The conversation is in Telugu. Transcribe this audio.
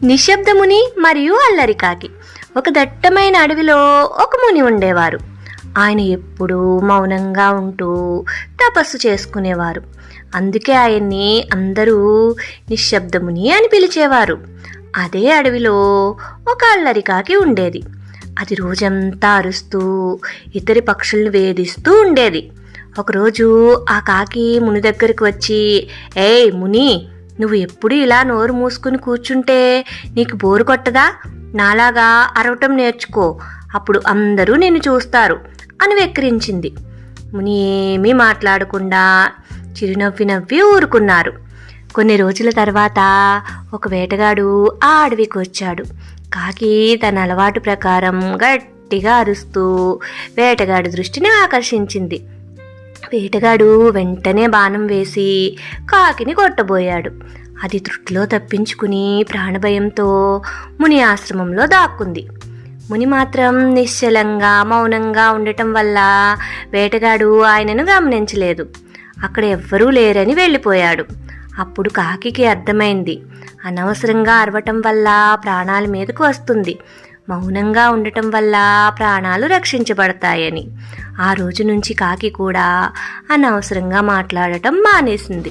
నిశ్శబ్దముని మరియు అల్లరికాకి. ఒక దట్టమైన అడవిలో ఒక ముని ఉండేవారు. ఆయన ఎప్పుడూ మౌనంగా ఉంటూ తపస్సు చేసుకునేవారు. అందుకే ఆయన్ని అందరూ నిశ్శబ్దముని అని పిలిచేవారు. అదే అడవిలో ఒక అల్లరికాకి ఉండేది. అది రోజంతా అరుస్తూ ఇతరి పక్షుల్ని వేధిస్తూ ఉండేది. ఒకరోజు ఆ కాకి ముని దగ్గరికి వచ్చి, ఏయ్ ముని, నువ్వు ఎప్పుడు ఇలా నోరు మూసుకుని కూర్చుంటే నీకు బోరు కొట్టదా? నాలాగా అరవటం నేర్చుకో, అప్పుడు అందరూ నిన్ను చూస్తారు అని వెక్కిరించింది. ముని ఏమీ మాట్లాడకుండా చిరునవ్వి నవ్వి ఊరుకున్నారు. కొన్ని రోజుల తర్వాత ఒక వేటగాడు ఆ అడవికి వచ్చాడు. కాకి తన అలవాటు ప్రకారం గట్టిగా అరుస్తూ వేటగాడి దృష్టిని ఆకర్షించింది. వేటగాడు వెంటనే బాణం వేసి కాకిని కొట్టబోయాడు. అది త్రుట్లో తప్పించుకుని ప్రాణభయంతో ముని ఆశ్రమంలో దాక్కుంది. ముని మాత్రం నిశ్చలంగా మౌనంగా ఉండటం వల్ల వేటగాడు ఆయనను గమనించలేదు. అక్కడ ఎవ్వరూ లేరని వెళ్ళిపోయాడు. అప్పుడు కాకికి అర్థమైంది, అనవసరంగా అరవటం వల్ల ప్రాణాల మీదకు వస్తుంది, మౌనంగా ఉండటం వల్ల ప్రాణాలు రక్షించబడతాయని. ఆ రోజు నుంచి కాకి కూడా అనవసరంగా మాట్లాడటం మానేసింది.